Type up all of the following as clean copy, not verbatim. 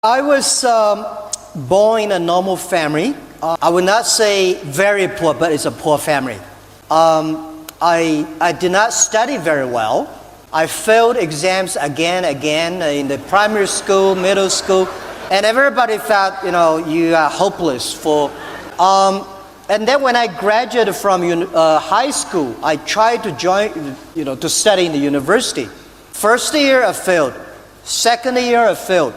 I was born in a normal family. I would not say very poor, but it's a poor family. I did not study very well. I failed exams again in the primary school, middle school, and everybody felt, you are hopeless for. And then when I graduated from high school, I tried to join, to study in the university. First year I failed. Second year I failed.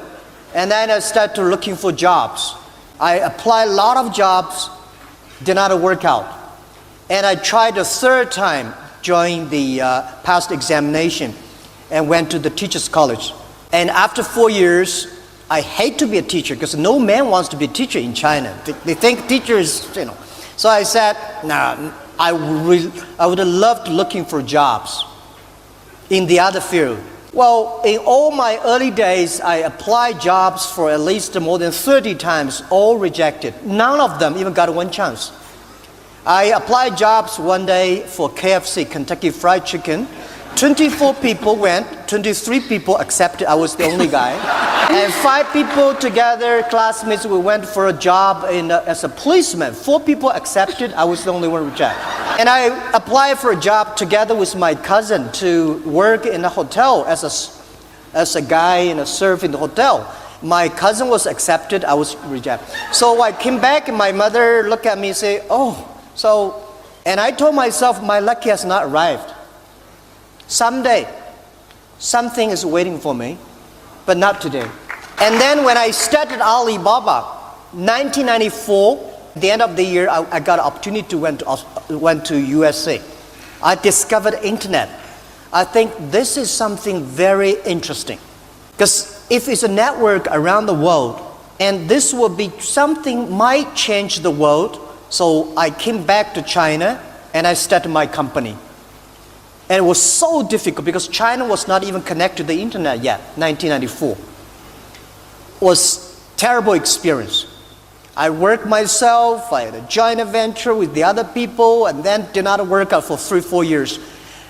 And then I started looking for jobs. I applied a lot of jobs, did not work out. And I tried the third time, joined the past examination, and went to the teacher's college. And after 4 years, I hate to be a teacher because no man wants to be a teacher in China. They think teachers, So I said, I would have loved looking for jobs in the other field. Well, in all my early days, I applied jobs for at least more than 30 times, all rejected. None of them even got one chance. I applied jobs one day for KFC, Kentucky Fried Chicken. 24 people went, 23 people accepted, I was the only guy. And 5 people together, classmates, we went for a job as a policeman. 4 people accepted, I was the only one rejected. And I applied for a job together with my cousin to work in a hotel as a guy serve in the hotel. My cousin was accepted, I was rejected. So I came back and my mother looked at me and said, and I told myself my luck has not arrived. Someday, something is waiting for me, but not today. And then when I started Alibaba, 1994, the end of the year, I got an opportunity to went to USA. I discovered internet. I think this is something very interesting. Because if it's a network around the world, and this will be something might change the world, so I came back to China and I started my company. And it was so difficult because China was not even connected to the internet yet, 1994. It was a terrible experience. I worked myself, I had a joint venture with the other people, and then did not work out for 3-4 years.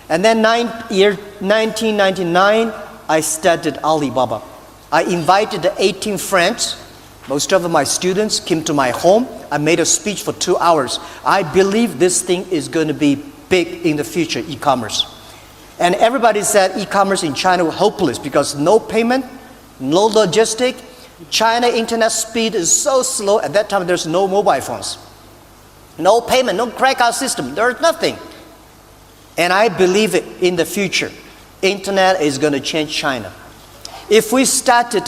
And then 1999, I started Alibaba. I invited 18 friends. Most of my students came to my home. I made a speech for 2 hours. I believe this thing is going to be big in the future, e-commerce. And everybody said e-commerce in China was hopeless because no payment, no logistic. China internet speed is so slow. At that time, there's no mobile phones. No payment, no credit card system. There's nothing. And I believe it in the future. Internet is going to change China. If we started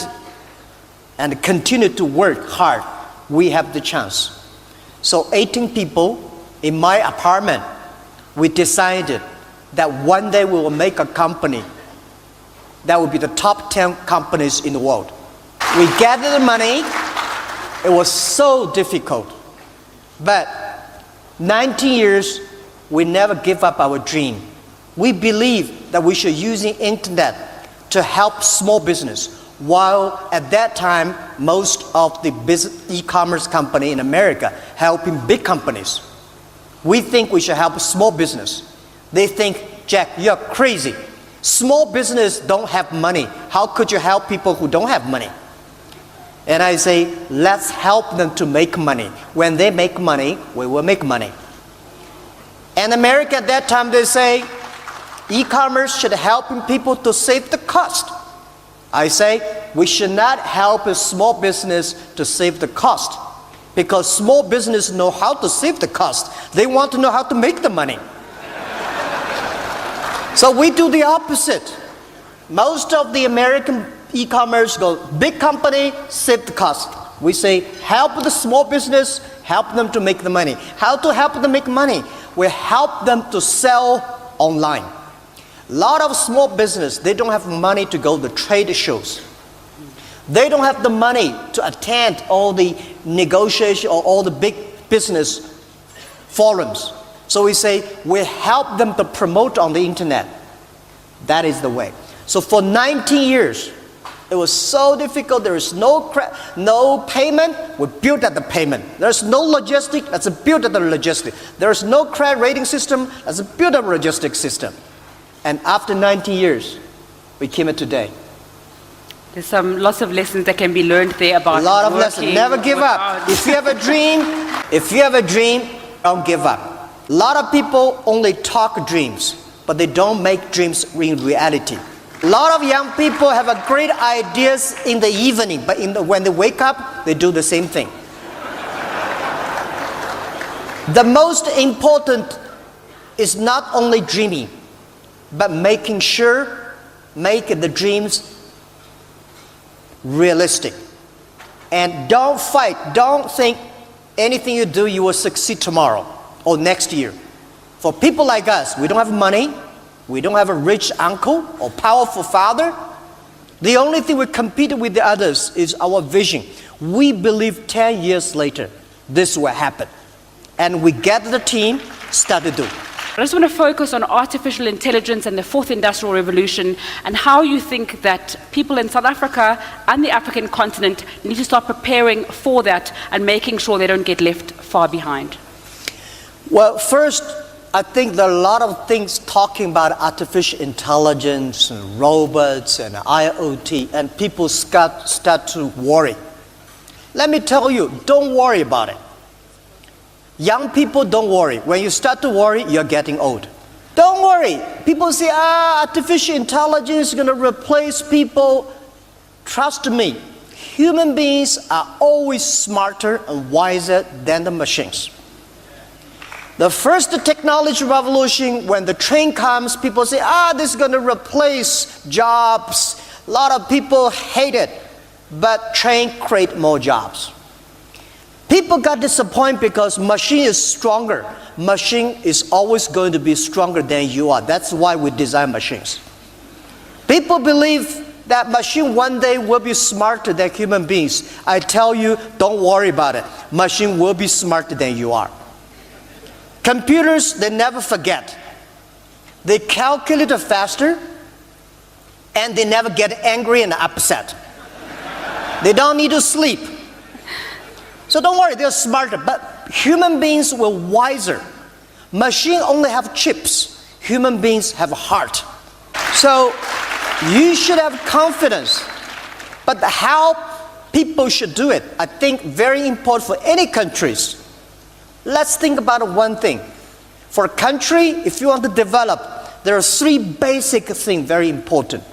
and continue to work hard, we have the chance. So 18 people in my apartment, we decided that one day we will make a company that will be the top 10 companies in the world. We gathered the money. It was so difficult. But 19 years, we never give up our dream. We believe that we should use the internet to help small business. While at that time, most of the e-commerce company in America helping big companies. We think we should help small business. They think, Jack, you're crazy. Small business don't have money. How could you help people who don't have money? And I say, let's help them to make money. When they make money, we will make money. And America at that time, they say, e-commerce should help people to save the cost. I say, we should not help a small business to save the cost. Because small business know how to save the cost. They want to know how to make the money. So we do the opposite. Most of the American e-commerce go, big company, save the cost. We say, help the small business, help them to make the money. How to help them make money? We help them to sell online. A lot of small business, they don't have money to go to trade shows. They don't have the money to attend all the negotiation or all the big business forums. So we say, we help them to promote on the internet. That is the way. So for 19 years, it was so difficult. There is no payment. We built at the payment. There's no logistic. Let's build at the logistic. There's no credit rating system. Let's build a logistic system. And after 19 years, we came to today. There's lots of lessons that can be learned there about A lot of lessons. working, Never give work up. hard. If you have a dream, don't give up. A lot of people only talk dreams, but they don't make dreams in reality. A lot of young people have a great ideas in the evening, but when they wake up, they do the same thing. The most important is not only dreaming, but making sure, make the dreams realistic. And don't fight, don't think anything you do, you will succeed tomorrow or next year. For people like us, we don't have money, we don't have a rich uncle or powerful father. The only thing we compete with the others is our vision. We believe 10 years later, this will happen. And we get the team, start to do. I just want to focus on artificial intelligence and the fourth industrial revolution and how you think that people in South Africa and the African continent need to start preparing for that and making sure they don't get left far behind. Well, first, I think there are a lot of things talking about artificial intelligence and robots and IoT, and people start to worry. Let me tell you, don't worry about it. Young people, don't worry. When you start to worry, you're getting old. Don't worry. People say, artificial intelligence is going to replace people. Trust me, human beings are always smarter and wiser than the machines. The first technology revolution, when the train comes, people say, this is going to replace jobs. A lot of people hate it, but train create more jobs. People got disappointed because machine is stronger. Machine is always going to be stronger than you are. That's why we design machines. People believe that machine one day will be smarter than human beings. I tell you, don't worry about it. Machine will be smarter than you are. Computers, they never forget. They calculate faster, and they never get angry and upset. They don't need to sleep. So don't worry, they're smarter, but human beings were wiser. Machines only have chips. Human beings have a heart. So you should have confidence. But how people should do it, I think very important for any countries. Let's think about one thing. For a country, if you want to develop, there are three basic things very important.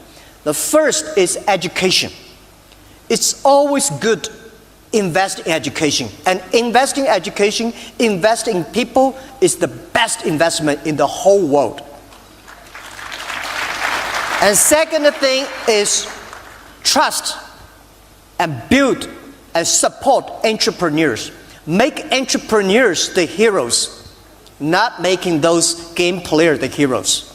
The first is education. It's always good invest in education. And invest in education, invest in people is the best investment in the whole world. And second thing is trust and build and support entrepreneurs. Make entrepreneurs the heroes, not making those game players the heroes.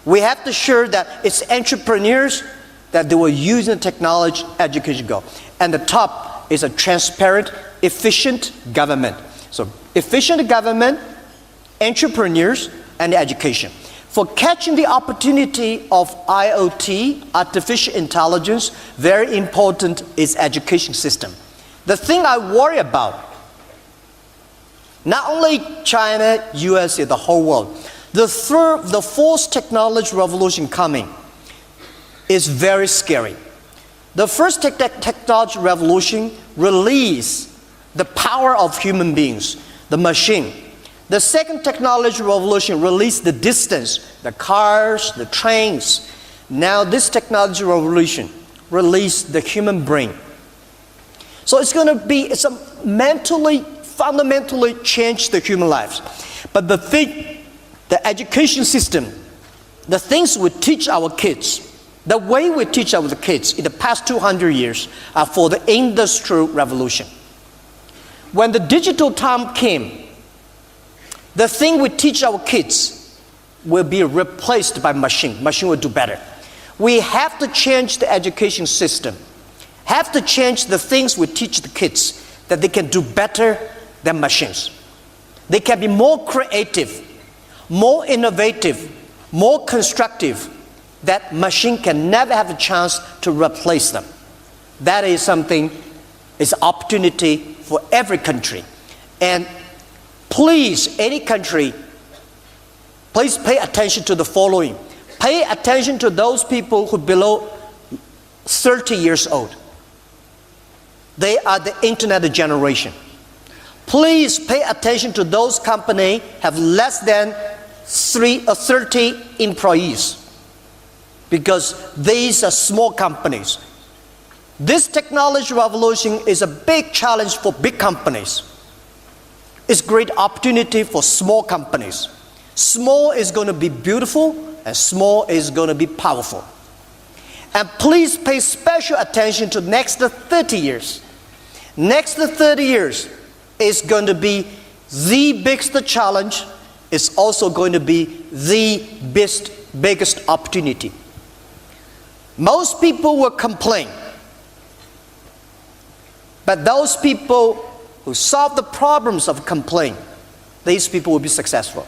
We have to ensure that it's entrepreneurs that they will use the technology, education go. And the top is a transparent, efficient government. So efficient government, entrepreneurs, and education. For catching the opportunity of IoT, artificial intelligence, very important is education system. The thing I worry about, not only China, USA, the whole world, the fourth technology revolution coming is very scary. The first technology revolution released the power of human beings, the machine. The second technology revolution released the distance, the cars, the trains. Now this technology revolution released the human brain. So it's going to be fundamentally change the human lives. But the education system, the things we teach our kids, the way we teach our kids in the past 200 years are for the industrial revolution. When the digital time came, the thing we teach our kids will be replaced by machine. Machine will do better. We have to change the education system. Have to change the things we teach the kids that they can do better than machines. They can be more creative, more innovative, more constructive, that machine can never have a chance to replace them. That is something, is opportunity for every country. And please, any country, please pay attention to the following. Pay attention to those people who below 30 years old. They are the internet generation. Please pay attention to those companies have less than 30 employees, because these are small companies. This technology revolution is a big challenge for big companies. It's a great opportunity for small companies. Small is going to be beautiful, and small is going to be powerful. And please pay special attention to next 30 years. Next 30 years is going to be the biggest challenge. It's also going to be the biggest opportunity. Most people will complain, but those people who solve the problems of complaint, these people will be successful.